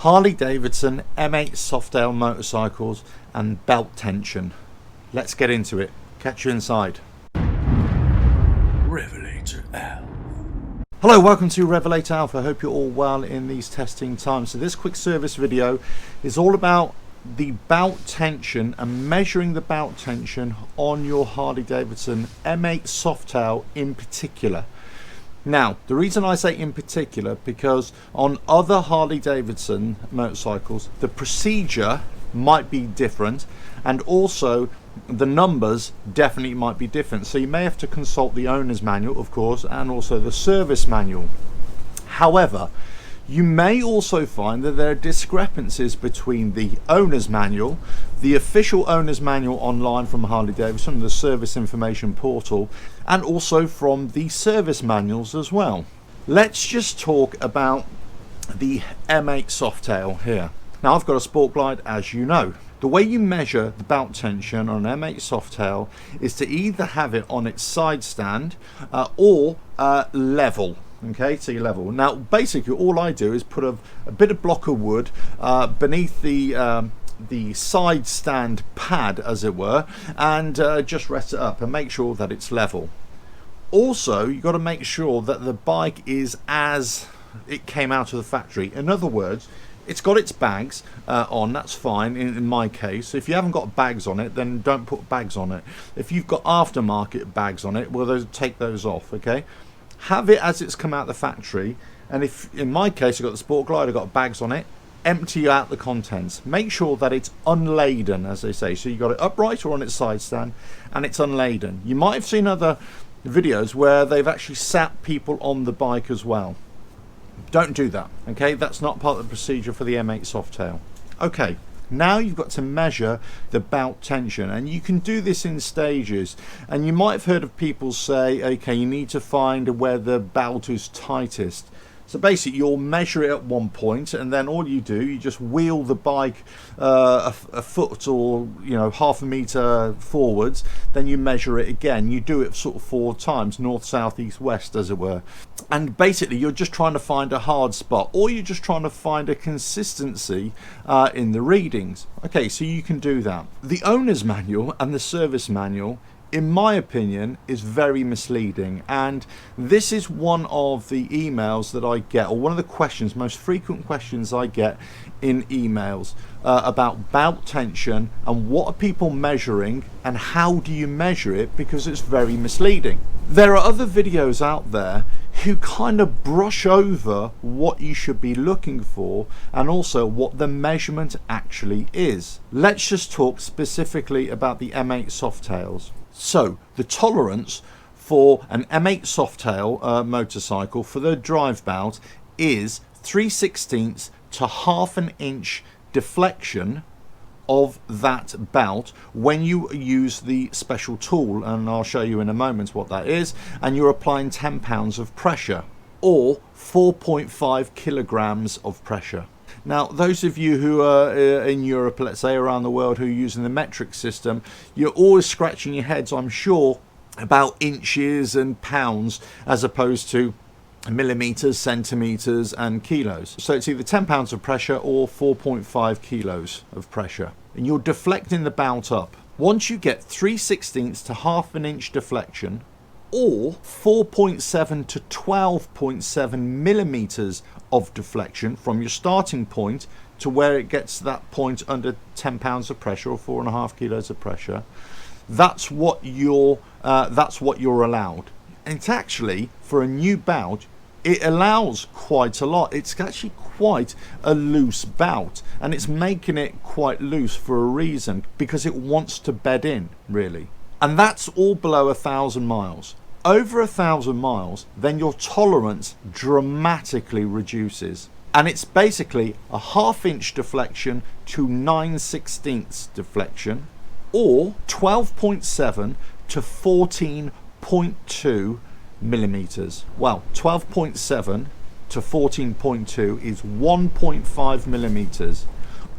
Harley Davidson M8 Softail motorcycles and belt tension. Let's get into it. Catch you inside. RevelatorAlf. Hello, welcome to RevelatorAlf. I hope you're all well in these testing times. So this quick service video is all about the belt tension and measuring the belt tension on your Harley Davidson M8 Softail in particular. Now, the reason I say in particular, because on other Harley Davidson motorcycles, the procedure might be different, and also the numbers definitely might be different. So you may have to consult the owner's manual, of course, and also the service manual. However, you may also find that there are discrepancies between the owner's manual, the official owner's manual online from Harley Davidson, the service information portal, and also from the service manuals as well. Let's just talk about the M8 Softail here. Now, I've got a Sport Glide, as you know. The way you measure the belt tension on an M8 Softail is to either have it on its side stand or level. Okay, so you level. Now, basically, all I do is put a bit of block of wood beneath the side stand pad, as it were, and just rest it up and make sure that it's level. Also, you've got to make sure that the bike is as it came out of the factory. In other words, it's got its bags on, that's fine in my case. If you haven't got bags on it, then don't put bags on it. If you've got aftermarket bags on it, well, take those off, okay? Have it as it's come out the factory, and if in my case I've got the Sport Glide, I've got bags on it, empty out the contents. Make sure that it's unladen, as they say. So you've got it upright or on its side stand, and it's unladen. You might have seen other videos where they've actually sat people on the bike as well. Don't do that, okay? That's not part of the procedure for the M8 Softail. Okay, now you've got to measure the belt tension, and you can do this in stages. And you might have heard of people say, okay, you need to find where the belt is tightest. So basically, you'll measure it at one point, and then all you do, you just wheel the bike a foot or half a meter forwards. Then you measure it again. You do it sort of 4 times, north, south, east, west, as it were. And basically, you're just trying to find a hard spot, or you're just trying to find a consistency in the readings. Okay, so you can do that. The owner's manual and the service manual, in my opinion, is very misleading, and this is one of the emails that I get, or one of the questions, most frequent questions I get in emails about belt tension and what are people measuring and how do you measure it, because it's very misleading. There are other videos out there who kind of brush over what you should be looking for and also what the measurement actually is. Let's just talk specifically about the M8 Softails. So the tolerance for an M8 Softail motorcycle for the drive belt is 3/16 to half an inch deflection of that belt when you use the special tool, and I'll show you in a moment what that is, and you're applying 10 pounds of pressure or 4.5 kilograms of pressure. Now, those of you who are in Europe, let's say around the world, who are using the metric system, you're always scratching your heads, I'm sure, about inches and pounds as opposed to millimeters, centimeters and kilos. So it's either 10 pounds of pressure or 4.5 kilos of pressure, and you're deflecting the belt up. Once you get 3/16 to half an inch deflection, or 4.7 to 12.7 millimeters of deflection from your starting point to where it gets to that point under 10 pounds of pressure or 4.5 kilos of pressure, that's what you're allowed. And it's actually, for a new belt, it allows quite a lot. It's actually quite a loose belt, and it's making it quite loose for a reason, because it wants to bed in, really. And that's all below 1,000 miles. Over 1,000 miles, then your tolerance dramatically reduces, and it's basically a half inch deflection to 9/16 deflection, or 12.7 to 14.2 millimeters. Well, 12.7 to 14.2 is 1.5 millimeters,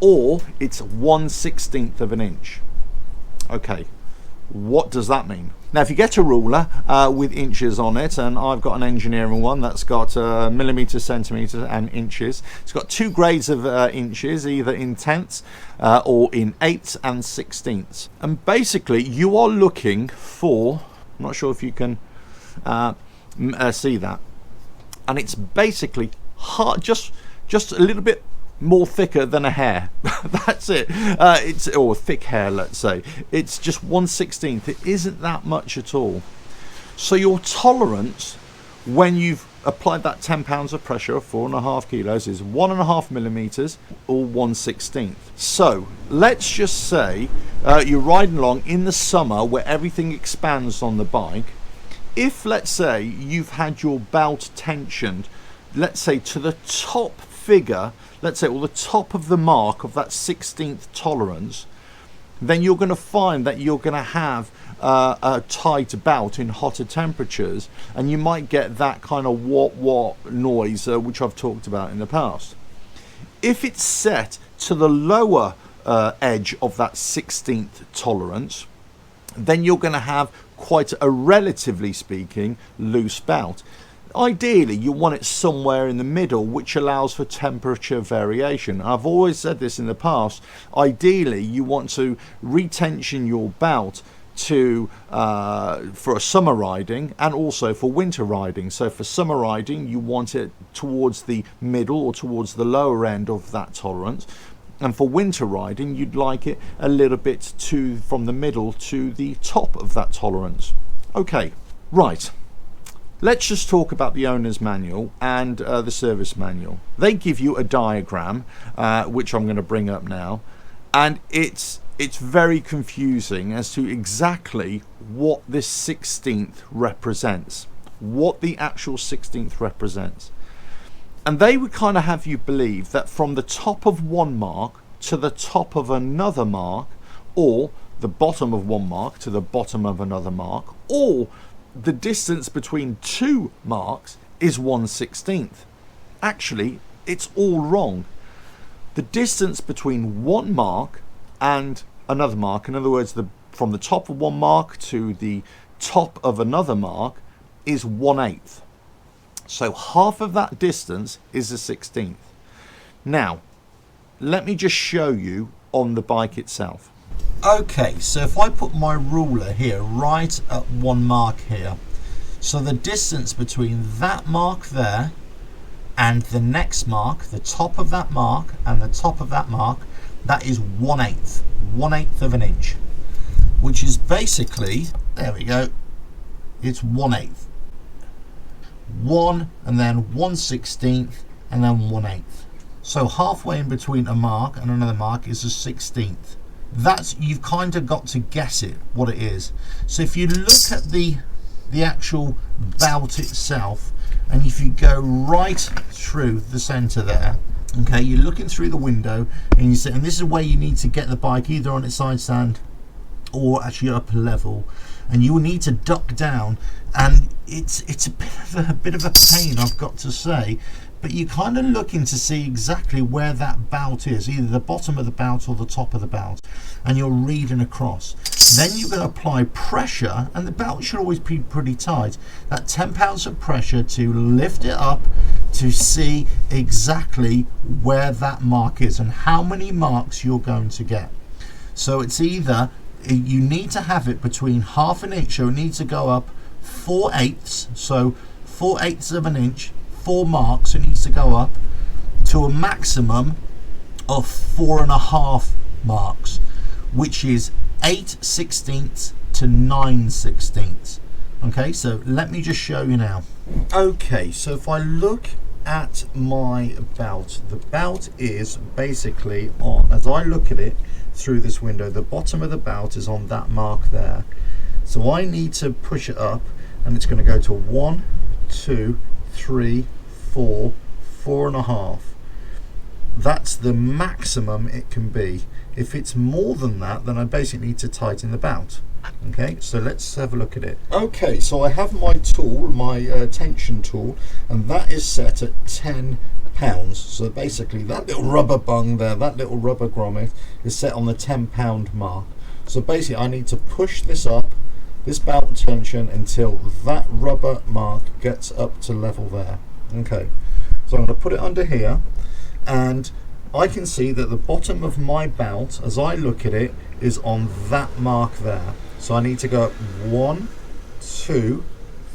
or it's 1/16 of an inch. Okay, What does that mean? Now, if you get a ruler with inches on it, and I've got an engineering one that's got millimeters, centimeters, and inches. It's got two grades of inches, either in tenths or in eighths and sixteenths. And basically, you are looking for, I'm not sure if you can see that, and it's basically hard, just a little bit more thicker than a hair. That's it. Or thick hair, let's say. It's just 1/16. It isn't that much at all. So your tolerance when you've applied that 10 pounds of pressure of 4.5 kilos is 1.5 millimeters or 1/16. So let's just say you're riding along in the summer where everything expands on the bike. If, let's say, you've had your belt tensioned, let's say to the top figure, let's say, or the top of the mark of that 16th tolerance, then you're going to find that you're going to have a tight belt in hotter temperatures, and you might get that kind of what noise, which I've talked about in the past. If it's set to the lower edge of that 16th tolerance, then you're going to have quite a, relatively speaking, loose belt. Ideally, you want it somewhere in the middle, which allows for temperature variation. I've always said this in the past. Ideally, you want to retension your belt to for a summer riding and also for winter riding. So for summer riding, you want it towards the middle or towards the lower end of that tolerance. And for winter riding, you'd like it a little bit from the middle to the top of that tolerance. Okay, right. Let's just talk about the owner's manual and the service manual. They give you a diagram, which I'm going to bring up now, and it's very confusing as to exactly what this 16th represents, what the actual 16th represents. And they would kind of have you believe that from the top of one mark to the top of another mark, or the bottom of one mark to the bottom of another mark, or the distance between two marks is 1/16. Actually, it's all wrong. The distance between one mark and another mark, in other words, from the top of one mark to the top of another mark, is 1/8. So half of that distance is a 16th. Now, let me just show you on the bike itself. Okay, so if I put my ruler here right at one mark here, so the distance between that mark there and the next mark, the top of that mark and the top of that mark, that is 1/8 of an inch, which is basically, there we go, it's 1/8. 1 and then 1/16 and then 1/8. So halfway in between a mark and another mark is a 16th. That's, you've kind of got to guess it, what it is. So if you look at the actual belt itself, and if you go right through the center there, okay, you're looking through the window, and you say, and this is where you need to get the bike either on its side stand or actually up a level, and you will need to duck down, and it's a bit of a pain, I've got to say. But you're kind of looking to see exactly where that belt is, either the bottom of the belt or the top of the belt, and you're reading across. Then you're going to apply pressure, and the belt should always be pretty tight, that 10 pounds of pressure to lift it up to see exactly where that mark is and how many marks you're going to get. So it's either, you need to have it between half an inch, so it needs to go up 4/8, so 4/8 of an inch, 4 marks, it needs to go up to a maximum of 4.5 marks, which is 8/16 to 9/16. Okay, so let me just show you now. Okay, so if I look at my belt, the belt is basically on, as I look at it through this window, the bottom of the belt is on that mark there. So I need to push it up, and it's going to go to 1, 2, 3, 4, 4.5. That's the maximum it can be. If it's more than that, then I basically need to tighten the belt. Okay, so let's have a look at it. Okay, so I have my tool, my tension tool, and that is set at 10 pounds. So basically that little rubber bung there, that little rubber grommet is set on the 10 pound mark. So basically I need to push this up, this belt tension, until that rubber mark gets up to level there. Okay, so I'm going to put it under here, and I can see that the bottom of my belt, as I look at it, is on that mark there. So I need to go up 1, 2,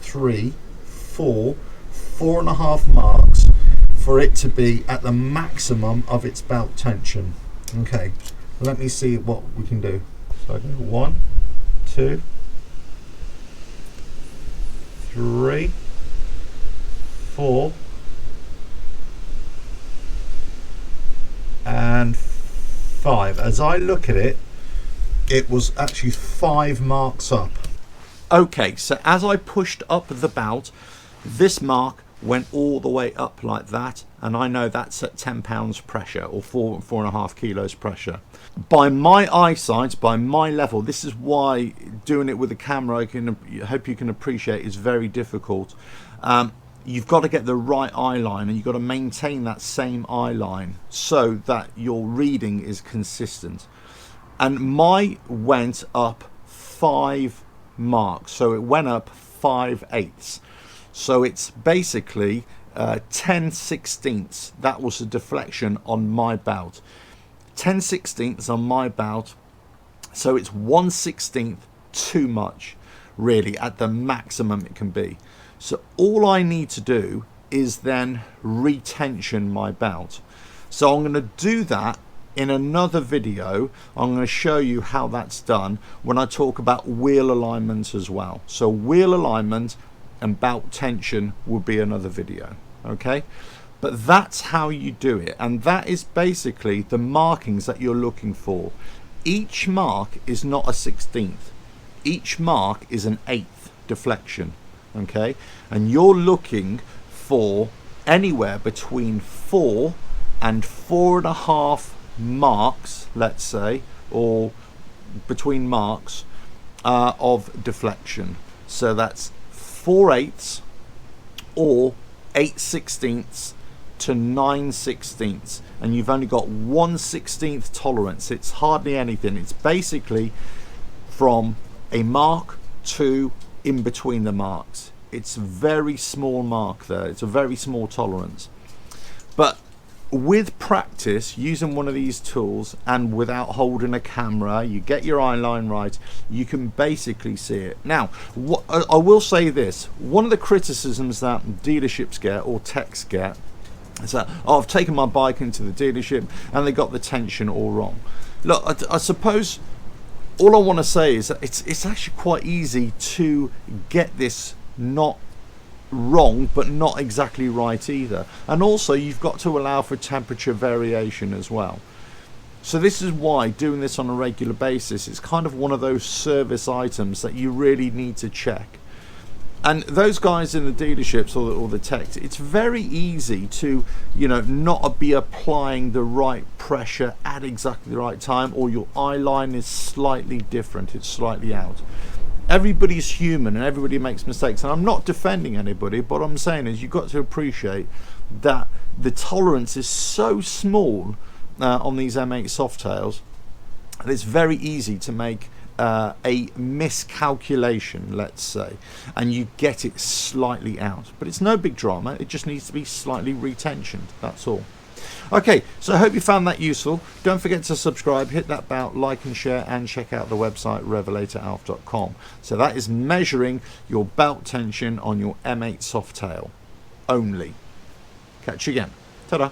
3, 4, 4.5 marks for it to be at the maximum of its belt tension. Okay, let me see what we can do. So I can go 1, 2, 3, 4, and 5. As I look at it, it was actually 5 marks up. Okay, so as I pushed up the belt, this mark went all the way up like that, and I know that's at 10 pounds pressure, or 4.5 kilos pressure. By my eyesight, by my level, this is why doing it with a camera, I hope you can appreciate, is very difficult. You've got to get the right eye line, and you've got to maintain that same eye line so that your reading is consistent. And my went up 5 marks, so it went up 5/8. So it's basically 10/16. That was the deflection on my belt. 10/16 on my belt, so it's 1/16 too much, really, at the maximum it can be. So all I need to do is then retension my belt. So I'm going to do that in another video. I'm going to show you how that's done when I talk about wheel alignment as well. So wheel alignment and belt tension will be another video. Okay, but that's how you do it, and that is basically the markings that you're looking for. Each mark is not a 16th. Each mark is an 1/8 deflection. Okay, and you're looking for anywhere between 4 and 4.5 marks, let's say, or between marks of deflection. So that's 4/8 or 8/16 to 9/16, and you've only got 1/16 tolerance. It's hardly anything. It's basically from a mark to in between the marks. It's a very small mark there. It's a very small tolerance. But with practice, using one of these tools and without holding a camera, you get your eye line right, you can basically see it. Now, I will say this, one of the criticisms that dealerships get, or techs get, is that, oh, I've taken my bike into the dealership and they got the tension all wrong. Look, I suppose all I want to say is that it's actually quite easy to get this not wrong, but not exactly right either. And also you've got to allow for temperature variation as well. So this is why doing this on a regular basis is kind of one of those service items that you really need to check. And those guys in the dealerships or the techs, it's very easy to, you know, not be applying the right pressure at exactly the right time, or your eye line is slightly different, it's slightly out. Everybody's human and everybody makes mistakes, and I'm not defending anybody, but what I'm saying is you've got to appreciate that the tolerance is so small on these M8 Softails that it's very easy to make a miscalculation, let's say, and you get it slightly out. But it's no big drama, it just needs to be slightly retensioned, that's all. Okay, so I hope you found that useful. Don't forget to subscribe, hit that bell, like and share, and check out the website RevelatorAlf.com. So that is measuring your belt tension on your M8 Softail only. Catch you again. Ta-da.